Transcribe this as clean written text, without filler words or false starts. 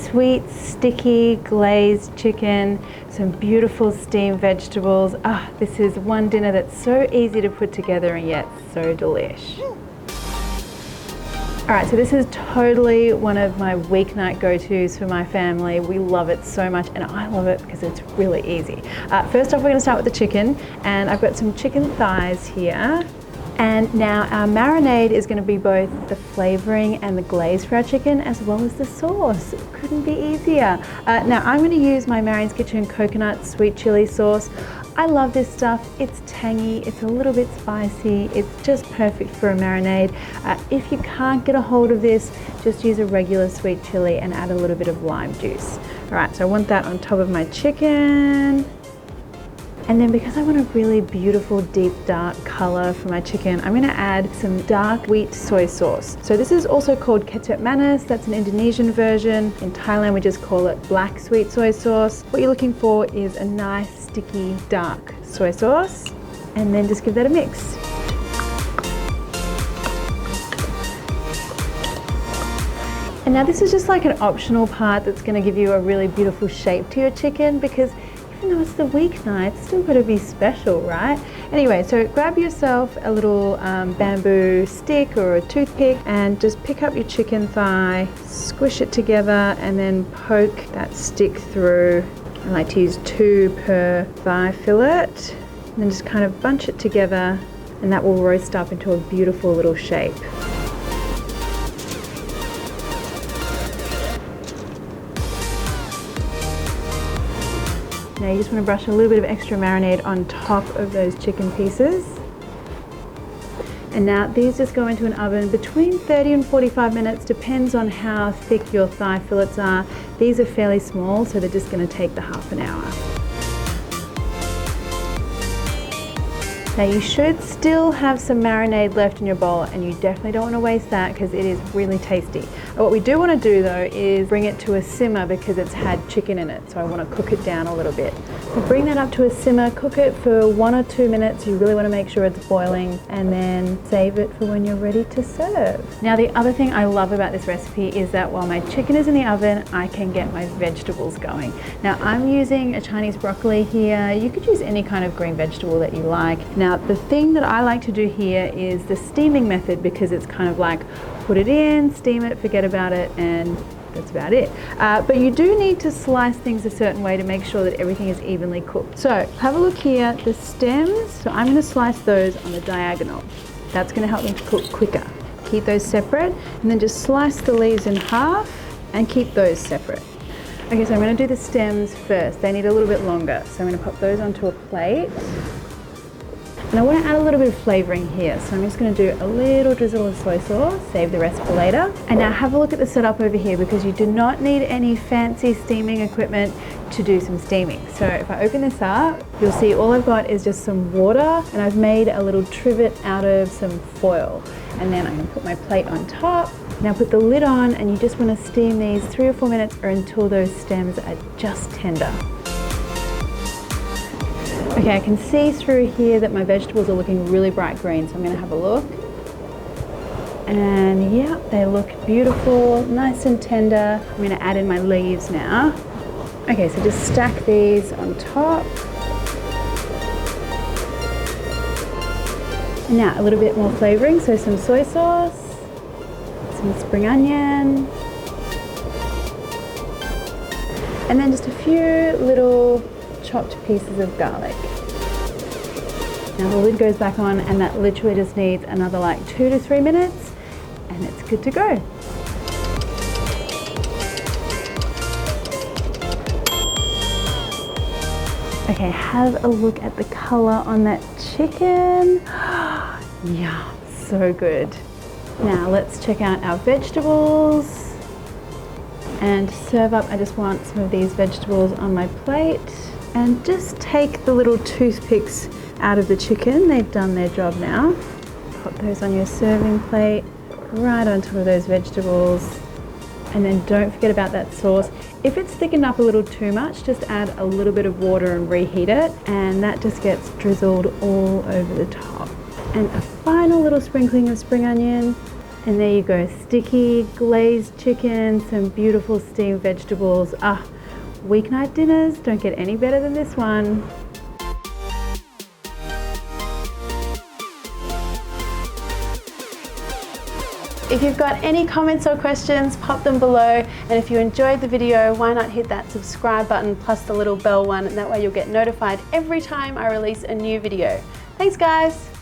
sweet, sticky, glazed chicken, some beautiful steamed vegetables. Ah, this is one dinner that's so easy to put together and yet so delish. All right, so this is totally one of my weeknight go-tos for my family. We love it so much, and I love it because it's really easy. First off, we're gonna start with the chicken, and I've got some chicken thighs here. And now our marinade is going to be both the flavoring and the glaze for our chicken, as well as the sauce. It couldn't be easier. Now I'm going to use my Marion's Kitchen coconut sweet chili sauce. I love this stuff. It's tangy, it's a little bit spicy, it's just perfect for a marinade. If you can't get a hold of this, just use a regular sweet chili and add a little bit of lime juice. All right, so I want that on top of my chicken. And then because I want a really beautiful deep dark color for my chicken, I'm gonna add some dark wheat soy sauce. So this is also called kecap manis. That's an Indonesian version. In Thailand, we just call it black sweet soy sauce. What you're looking for is a nice, sticky, dark soy sauce. And then just give that a mix. And now this is just like an optional part that's gonna give you a really beautiful shape to your chicken, because even though it's the weeknight, it's still got to be special, right? Anyway, so grab yourself a little bamboo stick or a toothpick and just pick up your chicken thigh, squish it together, and then poke that stick through. I like to use 2 per thigh fillet, and then just kind of bunch it together, and that will roast up into a beautiful little shape. Now you just want to brush a little bit of extra marinade on top of those chicken pieces. And now these just go into an oven between 30 and 45 minutes, depends on how thick your thigh fillets are. These are fairly small, so they're just going to take the half an hour. Now you should still have some marinade left in your bowl, and you definitely don't want to waste that because it is really tasty. What we do want to do though is bring it to a simmer because it's had chicken in it, so I want to cook it down a little bit. So bring that up to a simmer, cook it for 1 or 2 minutes. You really want to make sure it's boiling, and then save it for when you're ready to serve. Now the other thing I love about this recipe is that while my chicken is in the oven, I can get my vegetables going. Now I'm using a Chinese broccoli here. You could use any kind of green vegetable that you like. Now the thing that I like to do here is the steaming method, because it's kind of like put it in, steam it, forget about it, and that's about it. But you do need to slice things a certain way to make sure that everything is evenly cooked. So have a look here, the stems, so I'm going to slice those on the diagonal. That's going to help them to cook quicker. Keep those separate, and then just slice the leaves in half and keep those separate. Okay, so I'm going to do the stems first. They need a little bit longer, so I'm going to pop those onto a plate. And I want to add a little bit of flavoring here, so I'm just going to do a little drizzle of soy sauce, save the rest for later. And now have a look at the setup over here, because you do not need any fancy steaming equipment to do some steaming. So if I open this up, you'll see all I've got is just some water, and I've made a little trivet out of some foil. And then I'm going to put my plate on top. Now put the lid on, and you just want to steam these 3 or 4 minutes or until those stems are just tender. Okay, I can see through here that my vegetables are looking really bright green, so I'm going to have a look. And yeah, they look beautiful, nice and tender. I'm going to add in my leaves now. Okay, so just stack these on top. And now a little bit more flavoring, so some soy sauce, some spring onion, and then just a few little chopped pieces of garlic. Now the lid goes back on, and that literally just needs another like 2 to 3 minutes, and it's good to go. Okay, have a look at the color on that chicken. Yeah, so good. Now let's check out our vegetables. And to serve up, I just want some of these vegetables on my plate. And just take the little toothpicks out of the chicken. They've done their job now. Pop those on your serving plate, right on top of those vegetables. And then don't forget about that sauce. If it's thickened up a little too much, just add a little bit of water and reheat it. And that just gets drizzled all over the top. And a final little sprinkling of spring onion. And there you go, sticky glazed chicken, some beautiful steamed vegetables. Weeknight dinners don't get any better than this one. If you've got any comments or questions, pop them below. And if you enjoyed the video, why not hit that subscribe button plus the little bell one, and that way you'll get notified every time I release a new video. Thanks guys.